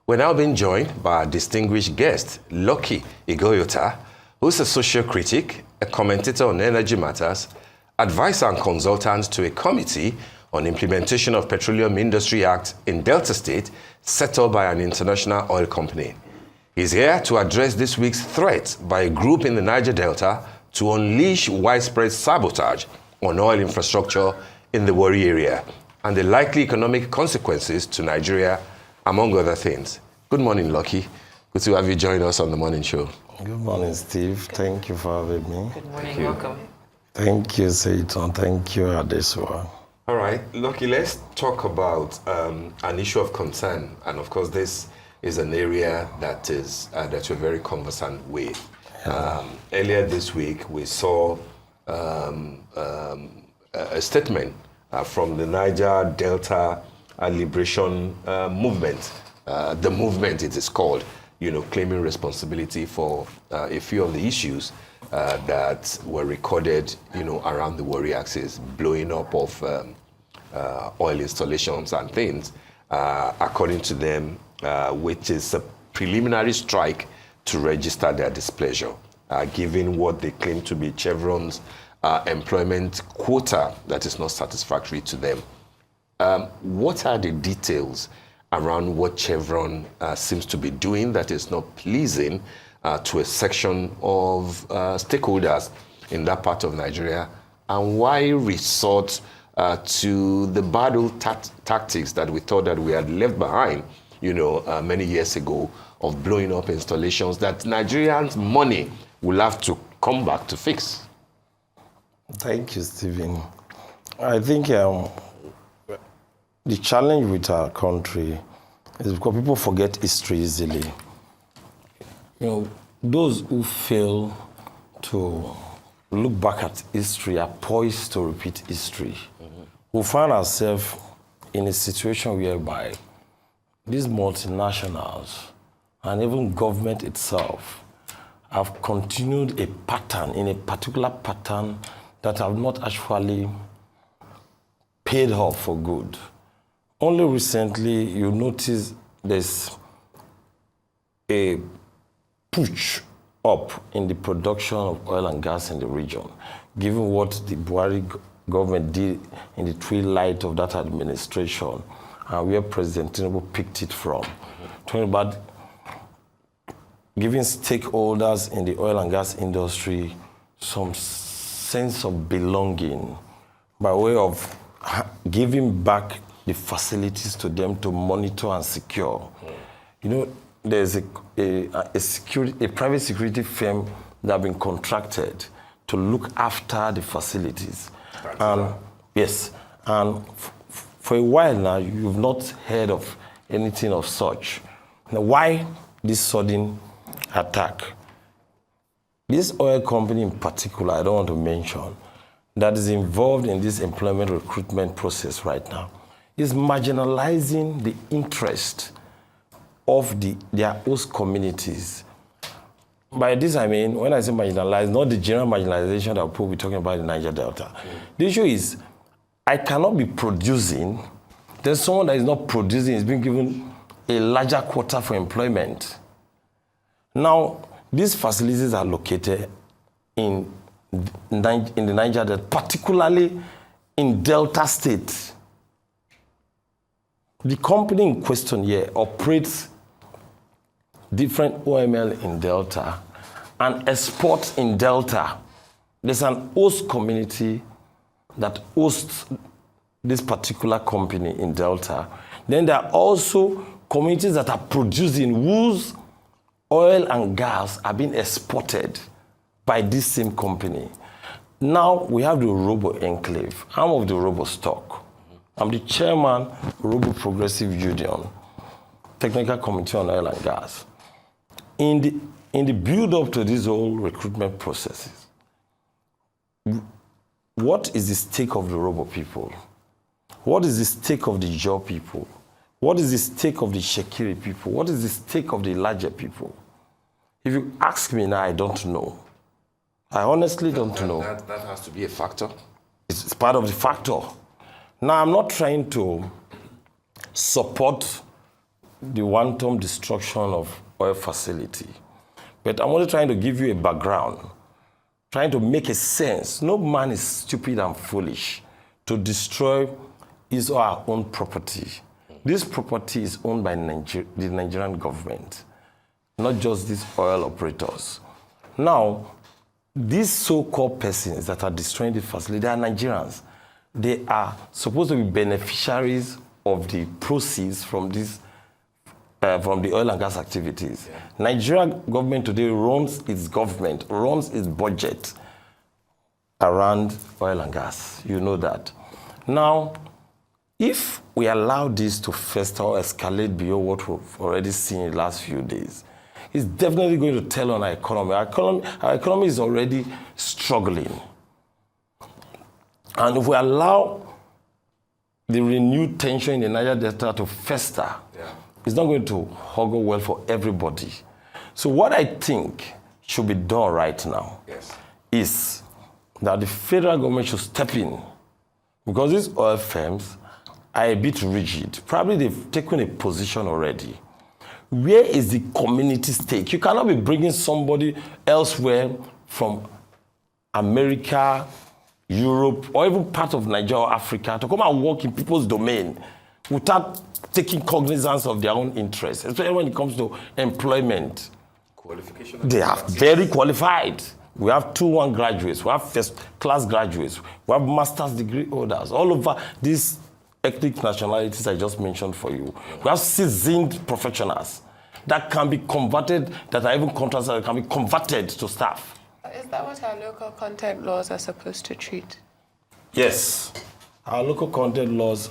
We're now being joined by our distinguished guest, Lucky Ighoyota, who's a social critic, a commentator on energy matters, advisor and consultant to a committee on implementation of Petroleum Industry Act in Delta State, set up by an international oil company. He's here to address this week's threat by a group in the Niger Delta to unleash widespread sabotage on oil infrastructure in the Warri area and the likely economic consequences to Nigeria, among other things. Good morning, Lucky. Good to have you join us on the morning show. Good morning, Steve. Thank you for having me. Good morning, welcome. Thank you, Satan. Thank you, Adeswa. All right, Lucky, let's talk about an issue of concern. And of course, this is an area that we're very conversant with. Earlier this week, we saw a statement from the Niger Delta Liberation Movement. The movement, it is called, claiming responsibility for a few of the issues that were recorded, around the Warri axis, blowing up of oil installations and things, according to them, which is a preliminary strike to register their displeasure, given what they claim to be Chevron's employment quota that is not satisfactory to them. What are the details around what Chevron seems to be doing that is not pleasing to a section of stakeholders in that part of Nigeria, and why resort to the battle tactics that we thought that we had left behind, many years ago, of blowing up installations that Nigerians' money will have to come back to fix? Thank you, Stephen. I think the challenge with our country is because people forget history easily. Those who fail to look back at history are poised to repeat history. We find ourselves in a situation whereby these multinationals and even government itself have continued a pattern, in a particular pattern that have not actually paid off for good. Only recently, you notice there's a push up in the production of oil and gas in the region, given what the Buhari government did in the twilight of that administration, and where President Tinubu picked it from. Talking about giving stakeholders in the oil and gas industry some sense of belonging by way of giving back the facilities to them to monitor and secure. There's a private security firm that have been contracted to look after the facilities. And yes, and for a while now, you've not heard of anything of such. Now, why this sudden attack? This oil company in particular, I don't want to mention, that is involved in this employment recruitment process right now, is marginalizing the interest of their host communities. By this I mean, when I say marginalize, not the general marginalization that we'll be talking about in the Niger Delta. The issue is, I cannot be producing, then someone that is not producing is being given a larger quota for employment. Now, these facilities are located in the Niger Delta, particularly in Delta State. The company in question here operates different OML in Delta and exports in Delta. There's an host community that hosts this particular company in Delta. Then there are also communities that are producing whose oil and gas are being exported by this same company. Now we have the Robo Enclave. I'm of the Robo Stock. I'm the chairman of Robo Progressive Union, Technical Committee on Oil and Gas. In the build-up to these whole recruitment processes, what is the stake of the Robo people? What is the stake of the Jaw people? What is the stake of the Shekiri people? What is the stake of the larger people? If you ask me now, I don't know. I honestly don't know. That has to be a factor. It's part of the factor. Now, I'm not trying to support the wanton destruction of oil facility. But I'm only trying to give you a background, trying to make a sense. No man is stupid and foolish to destroy his or her own property. This property is owned by the Nigerian government, not just these oil operators. Now, these so-called persons that are destroying the facility, they are Nigerians. They are supposed to be beneficiaries of the proceeds from this, from the oil and gas activities. Yeah. Nigerian government today runs its budget around oil and gas. You know that. Now, if we allow this to fester or escalate beyond what we've already seen in the last few days, it's definitely going to tell on our economy. Our economy is already struggling. And if we allow the renewed tension in the Niger Delta to fester, it's not going to augur well for everybody. So what I think should be done right now is that the federal government should step in, because these oil firms are a bit rigid. Probably they've taken a position already. Where is the community stake? You cannot be bringing somebody elsewhere from America, Europe, or even part of Nigeria or Africa to come and work in people's domain without taking cognizance of their own interests, especially when it comes to employment. They are very qualified. We have 2-1 graduates, we have first-class graduates, we have master's degree holders, all over these ethnic nationalities I just mentioned for you. We have seasoned professionals that can be converted, that are even contractors that can be converted to staff. Is that what our local content laws are supposed to treat? Yes. Our local content laws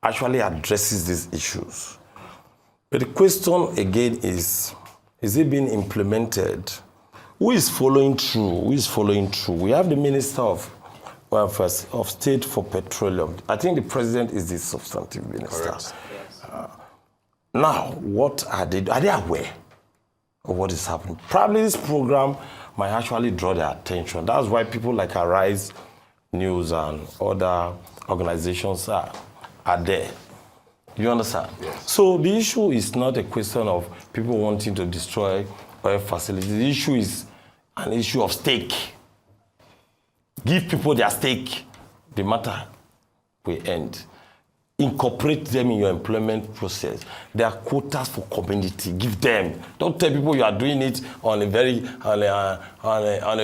actually addresses these issues. But the question again is it being implemented? Who is following through? Who is following through? We have the Minister of State for Petroleum. I think the President is the substantive minister. Correct. Yes. Now, what are they aware of what is happening? Probably this program might actually draw their attention. That's why people like Arise News and other organizations are there. You understand? Yes. So the issue is not a question of people wanting to destroy oil facilities. The issue is an issue of stake. Give people their stake. The matter will end. Incorporate them in your employment process. There are quotas for community. Give them. Don't tell people you are doing it on a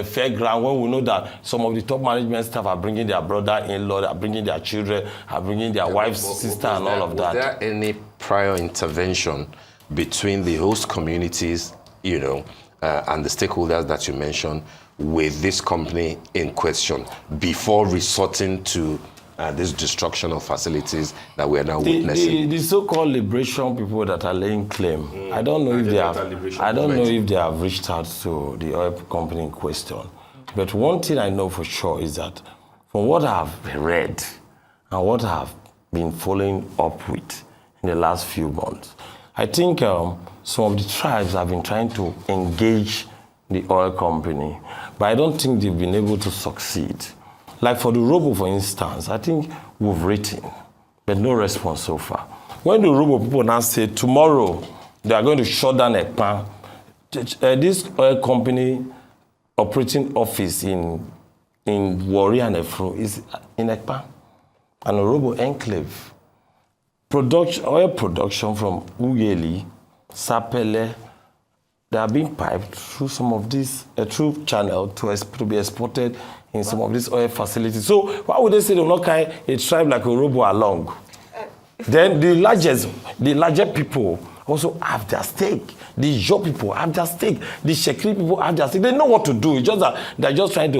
fair ground when we know that some of the top management staff are bringing their brother-in-law, are bringing their children, are bringing their wife's sister, and all of that. Was there any prior intervention between the host communities, and the stakeholders that you mentioned with this company in question before resorting to this destruction of facilities that we are now witnessing? The so-called liberation people that are laying claim, I don't know if they have. I don't know if they have reached out to the oil company in question. But one thing I know for sure is that, from what I have read and what I have been following up with in the last few months, I think some of the tribes have been trying to engage the oil company, but I don't think they've been able to succeed. Like for the Robo, for instance, I think we've written, but no response so far. When the Robo people now say tomorrow they are going to shut down Ekpan, this oil company operating office in Warri and Efro is in Ekpan, and a Robo enclave. Oil production from Ugeli, Sapele, they are being piped through some of these, through channel to be exported in some of these oil facilities. So why would they say they will not carry a tribe like Orobo along? Then the larger people also have their stake. The Ijo people have their stake. The Shekri people have their stake. They know what to do. It's just that they're just trying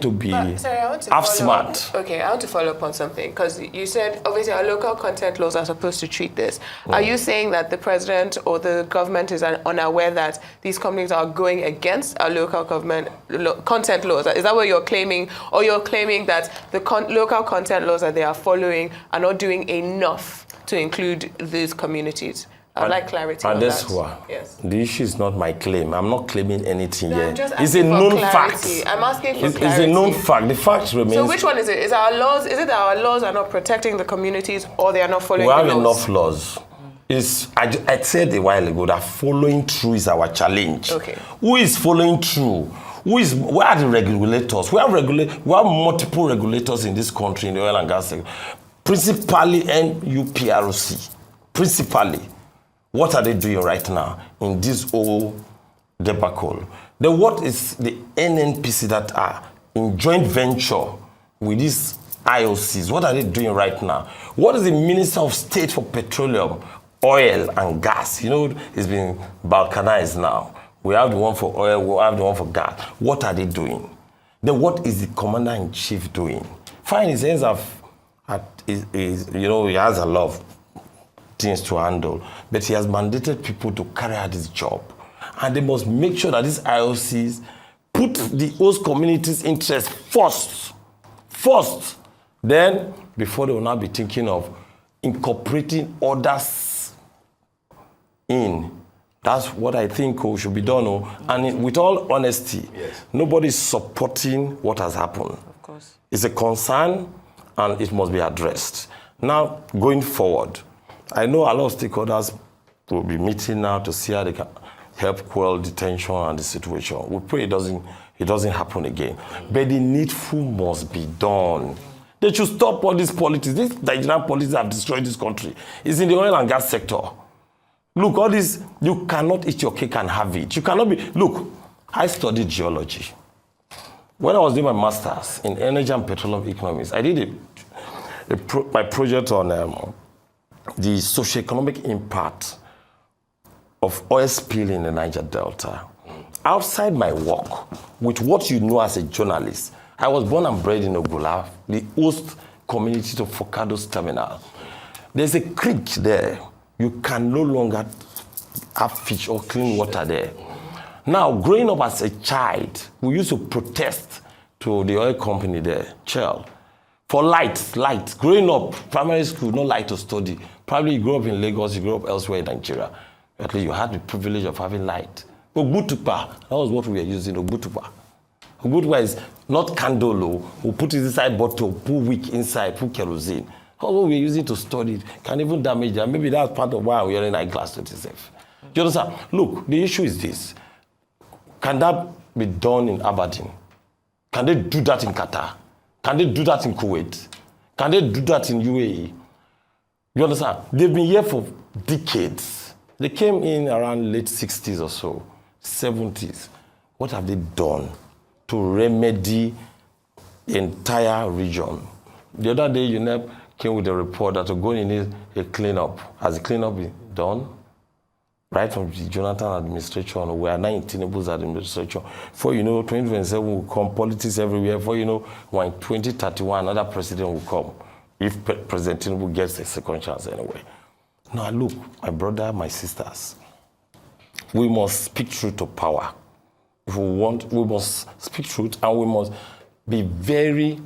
to be half smart. Okay, I want to follow up on something, because you said obviously our local content laws are supposed to treat this. Are you saying that the president or the government is unaware that these companies are going against our local government content laws? Is that what you're claiming, or you're claiming that the local content laws that they are following are not doing enough to include these communities? I'd like clarity on that. And that's why. Yes. The issue is not my claim. I'm not claiming anything here. It's a known fact. I'm asking for clarity. It's a known fact. The fact remains. So which one is it? Is it that our laws are not protecting the communities, or they are not following the laws? We have enough laws. I said a while ago that following through is our challenge. Okay. Who is following through? Where are the regulators? We have multiple regulators in this country in the oil and gas sector, principally NUPRC. Principally, what are they doing right now in this whole debacle? Then what is the NNPC that are in joint venture with these IOCs? What are they doing right now? What is the Minister of State for Petroleum, Oil and Gas? You know, it's been balkanized now. We have the one for oil, we have the one for gas. What are they doing? Then what is the Commander-in-Chief doing? Fine, his hands he has a lot of things to handle, but he has mandated people to carry out his job. And they must make sure that these IOCs put the host community's interests first. Then, before they will now be thinking of incorporating others in. That's what I think should be done. And with all honesty, nobody is supporting what has happened. Of course. It's a concern and it must be addressed. Now, going forward, I know a lot of stakeholders will be meeting now to see how they can help quell the tension and the situation. We pray it doesn't happen again. But the needful must be done. They should stop all this politics. This Nigerian politics have destroyed this country. It's in the oil and gas sector. Look, all this, you cannot eat your cake and have it. You cannot be, look, I studied geology. When I was doing my master's in energy and petroleum economics, I did my project on the socioeconomic impact of oil spill in the Niger Delta. Outside my work, with what you know as a journalist, I was born and bred in Ogola, the host community to Focado's terminal. There's a creek there. You can no longer have fish or clean water there. Now, growing up as a child, we used to protest to the oil company there, Shell, for light. Growing up, primary school, no light to study. Probably you grew up in Lagos, you grew up elsewhere in Nigeria. At least you had the privilege of having light. Ogbutupa, that was what we were using, Ogbutupa. Ogbutupa is not candle, we put it inside bottle, put wick inside, put kerosene. That's what we're using to study it. Can even damage that. Maybe that's part of why we're wearing eyeglasses to itself. Do you understand? Look, the issue is this. Can that be done in Aberdeen? Can they do that in Qatar? Can they do that in Kuwait? Can they do that in UAE? You understand? They've been here for decades. They came in around late 60s or so, 70s. What have they done to remedy the entire region? The other day, UNEP came with a report that we're going to need a cleanup. Has the cleanup been done? Right from the Jonathan administration, we are 19 Tinubu's administration. For 2027 will come, politics everywhere. For when 2031, another president will come. If President Tinubu gets a second chance anyway. Now look, my brother, my sisters, we must speak truth to power. If we want, we must speak truth and we must be very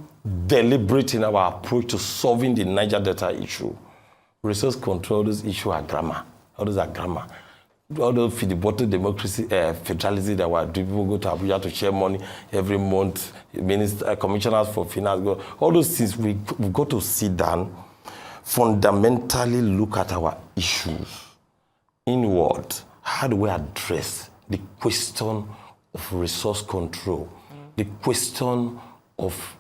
deliberate in our approach to solving the Niger Delta issue. Resource control, those issues are grammar. All those are grammar. All those filibuster democracy, federalism that were doing, people go to Abuja to share money every month, commissioners for finance, all those things, we've got to sit down, fundamentally look at our issues inward. How do we address the question of resource control, the question of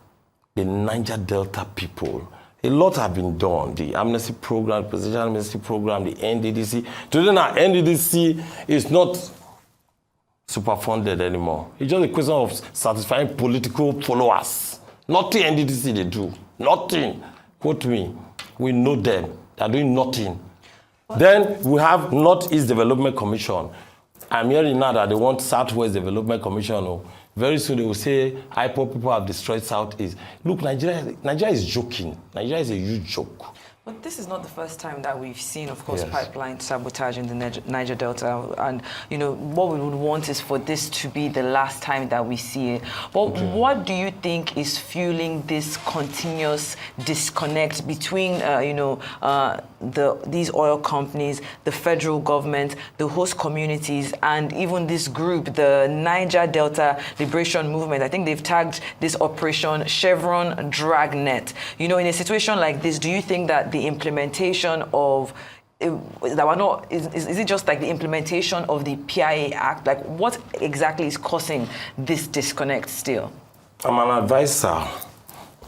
the Niger Delta people? A lot have been done. The amnesty program, the presidential amnesty program, the NDDC. Today now, NDDC is not superfunded anymore. It's just a question of satisfying political followers. Nothing NDDC they do. Nothing. Quote me. We know them. They're doing nothing. Then we have Northeast Development Commission. I'm hearing now that they want Southwest Development Commission. Very soon they will say, IPOP people have destroyed Southeast. Look, Nigeria is joking. Nigeria is a huge joke. But this is not the first time that we've seen, of course, pipeline sabotage in the Niger Delta. And, what we would want is for this to be the last time that we see it. But what do you think is fueling this continuous disconnect between, these oil companies, the federal government, the host communities, and even this group, the Niger Delta Liberation Movement? I think they've tagged this operation Chevron Dragnet. In a situation like this, do you think that the implementation of that we're not, is it just like the implementation of the PIA Act? Like, what exactly is causing this disconnect still? I'm an advisor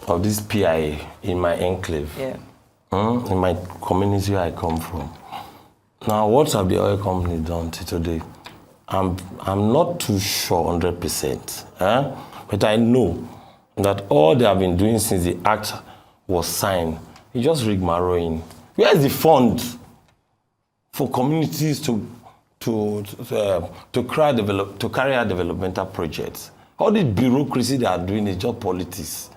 of this PIA in my enclave, in my community where I come from. Now, what have the oil companies done till today? I'm not too sure 100%, but I know that all they have been doing since the act was signed is just rigmaroling. Where is the fund for communities to carry out developmental projects? All the bureaucracy they are doing is just politics.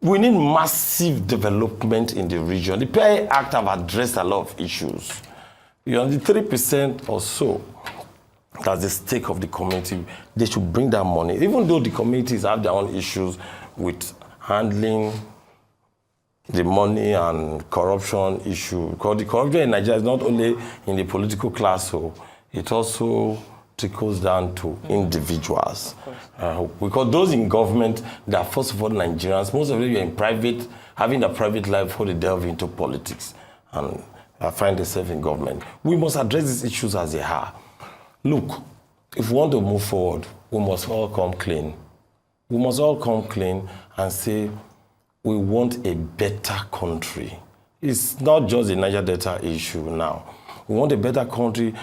We need massive development in the region. The PIA Act have addressed a lot of issues. You know, the 3% or so, that's the stake of the community. They should bring that money, even though the communities have their own issues with handling the money and corruption issue. Because the corruption in Nigeria is not only in the political class, so it also trickles down to individuals. Because those in government, they are first of all Nigerians. Most of them are in private, having a private life before they delve into politics and find themselves in government. We must address these issues as they are. Look, if we want to move forward, we must all come clean. We must all come clean and say, we want a better country. It's not just the Niger Delta issue now. We want a better country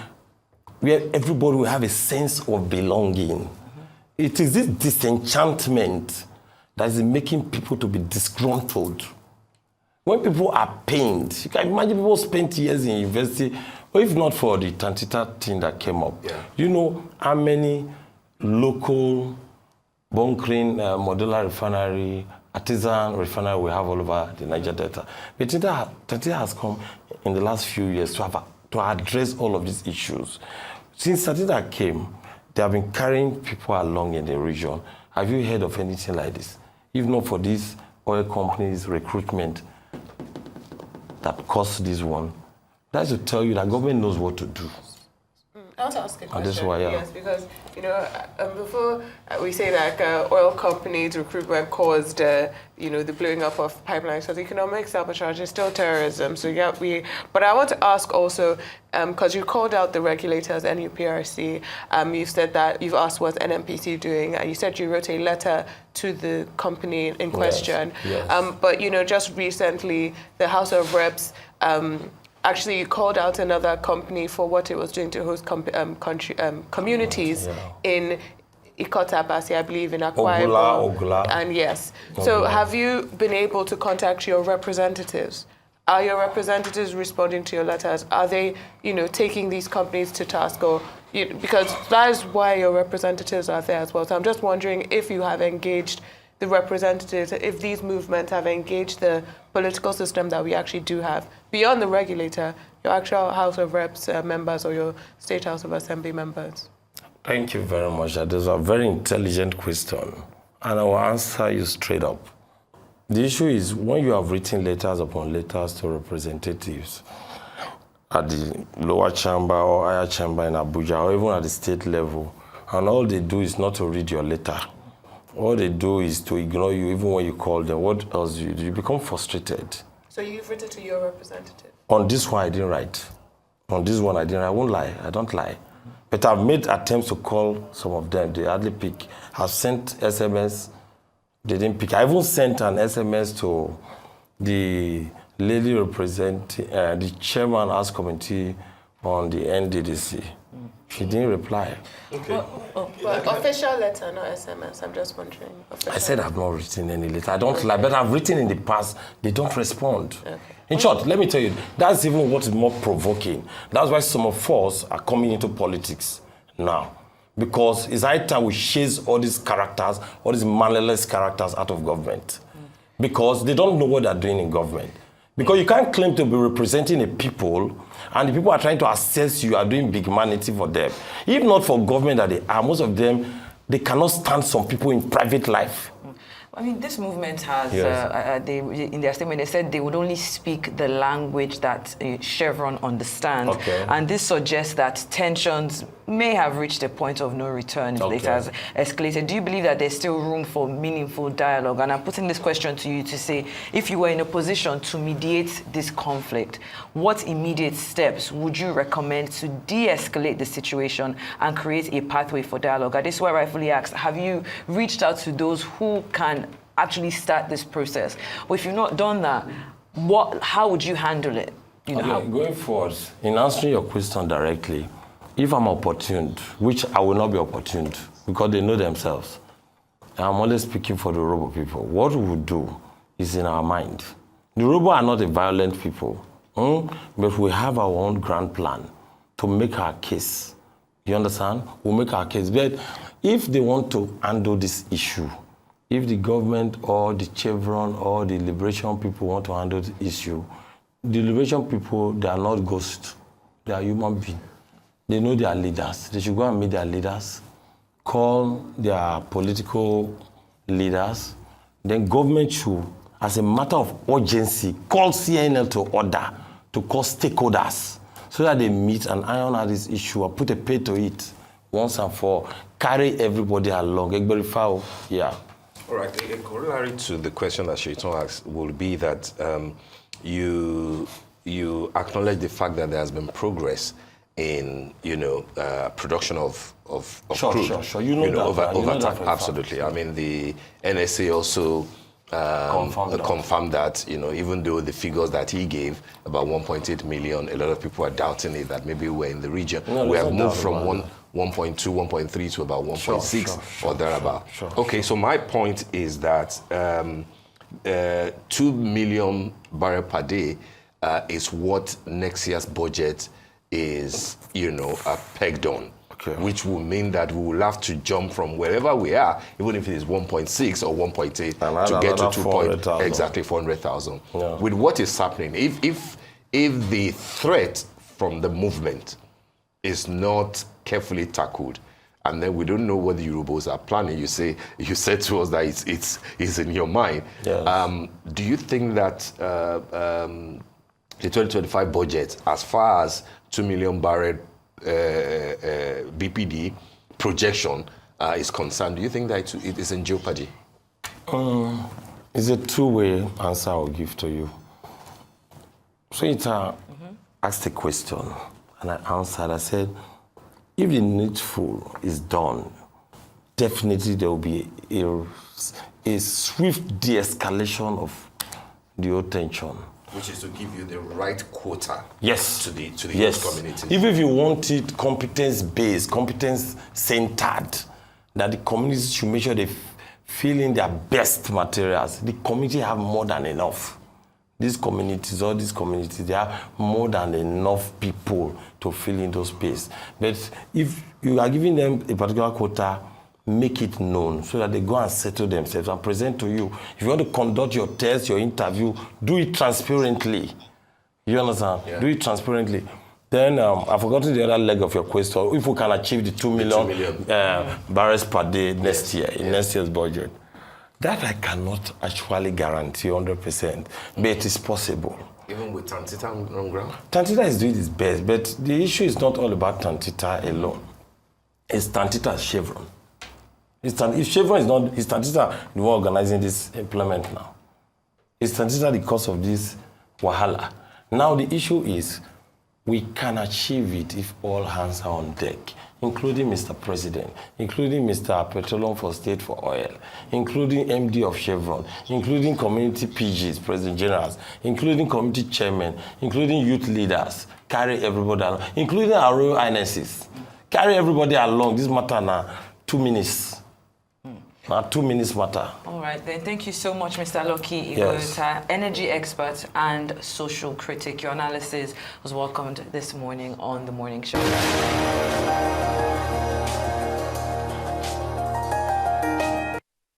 where everybody will have a sense of belonging. It is this disenchantment that is making people to be disgruntled. When people are pained, you can imagine people spent years in university, or if not for the Tantita thing that came up. You know how many local bunkering, modular refinery, artisan refinery we have all over the Niger Delta. But Tantita has come in the last few years to address all of these issues. Since Tantita came, they have been carrying people along in the region. Have you heard of anything like this? If not for these oil companies' recruitment that caused this one, that's to tell you that government knows what to do. I want to ask a question. And this is why, Yes, because, you know, before we say that oil companies' recruitment caused, you know, the blowing up of pipelines, so the economic sabotage is still terrorism. So yeah, but I want to ask also, because you called out the regulators, NUPRC, you've said that you've asked what's NNPC doing, and you said you wrote a letter to the company in question. Yes. But, you know, just recently, the House of Reps actually called out another company for what it was doing to host communities in Ighoyota, I believe, in Akwa Ibom. Ogula. And yes. So have you been able to contact your representatives? Are your representatives responding to your letters? Are they, you know, taking these companies to task? Or because that is why your representatives are there as well. So I'm just wondering if you have engaged the representatives, if these movements have engaged the political system that we actually do have, beyond the regulator, your actual House of Reps members or your State House of Assembly members? Thank you very much. That is a very intelligent question, and I will answer you straight up. The issue is when you have written letters upon letters to representatives at the lower chamber or higher chamber in Abuja, or even at the state level, and all they do is not to read your letter. All they do is to ignore you even when you call them. What else do? You become frustrated. So you've written to your representative? On this one, I didn't write. On this one, I didn't. I won't lie. I don't lie. But I've made attempts to call some of them. They hardly pick. I've sent SMS. They didn't pick. I even sent an SMS to the lady representing, the chairman House Committee on the NDDC. She didn't reply. Okay. But official letter, not SMS. I'm just wondering. I said I've not written any letter. I don't lie, but I've written in the past. They don't respond. Okay. In short, let me tell you, that's even what is more provoking. That's why some of us are coming into politics now. Because it's high time we chase all these characters, all these mannerless characters out of government. Because they don't know what they're doing in government. Because you can't claim to be representing a people, and the people are trying to assess you are doing big humanity for them. If not for government that they are, most of them, they cannot stand some people in private life. I mean, this movement has, Yes. in their statement, they said they would only speak the language that Chevron understands. Okay. And this suggests that tensions may have reached a point of no return if it has escalated. Do you believe that there's still room for meaningful dialogue? And I'm putting this question to you to say, if you were in a position to mediate this conflict, what immediate steps would you recommend to de-escalate the situation and create a pathway for dialogue? And this is where I rightfully asked, have you reached out to those who can actually start this process? Or if you've not done that, how would you handle it? Going forward, in answering your question directly, if I'm opportuned, which I will not be opportuned because they know themselves, I'm always speaking for the Robo people. What we would do is in our mind. The Robo are not a violent people, but we have our own grand plan to make our case. You understand? We'll make our case. But if they want to handle this issue, if the government or the Chevron or the liberation people want to handle the issue, the liberation people, they are not ghosts. They are human beings. They know their leaders. They should go and meet their leaders, call their political leaders. Then government should, as a matter of urgency, call CNL to order, to call stakeholders, so that they meet and iron out this issue and put a pay to it once and for all. Carry everybody along. Yeah. All right. A corollary to the question that Shaitan asked will be that you acknowledge the fact that there has been progress in production of crude. Sure. You know that. Over time. Absolutely. I mean, the NSA also confirmed that, even though the figures that he gave, about 1.8 million, a lot of people are doubting it, that maybe we're in the region. We have moved from 1.2, 1.3 to about 1.6 or thereabout. Okay, so my point is that 2 million barrel per day is what next year's budget is, pegged on. Okay. Which will mean that we will have to jump from wherever we are, even if it is 1.6 or 1.8, to get to 2. Exactly, 400,000. Yeah. With what is happening, if the threat from the movement is not carefully tackled, and then we don't know what the Eurobos are planning. You said to us that it's in your mind. Yes. Do you think that the 2025 budget, as far as 2 million barrel BPD projection is concerned, do you think that it is in jeopardy? It's a two-way answer I'll give to you. So it asked a question, and I answered. I said, if the needful is done, definitely there will be a swift de-escalation of the whole tension. Which is to give you the right quota. Yes. To the youth community. Even if you want it competence-based, competence-centered, that the communities should make sure they fill in their best materials. The community have more than enough. These communities, they have more than enough people to fill in those space. But if you are giving them a particular quota, make it known so that they go and settle themselves and present to you. If you want to conduct your test, your interview, do it transparently. You understand? Yeah. Do it transparently. Then I've forgotten the other leg of your question. If we can achieve the 2 million barrels per day next year, in next year's budget. That I cannot actually guarantee 100%, but it is possible. Even with Tantita on ground? Tantita is doing its best, but the issue is not all about Tantita alone. It's Tantita's Chevron. If Chevron is not, is Tantita the one organizing this implement now? Is Tantita the cause of this wahala? Now the issue is, we can achieve it if all hands are on deck, including Mr. President, including Mr. Petroleum for State for Oil, including MD of Chevron, including community PGs, President Generals, including community chairmen, including youth leaders, carry everybody along, including our Royal Highnesses. Carry everybody along. This matter now, 2 minutes. 2 minutes matter. All right, then. Thank you so much, Mr. Loki Ighoyota, energy expert and social critic. Your analysis was welcomed this morning on The Morning Show.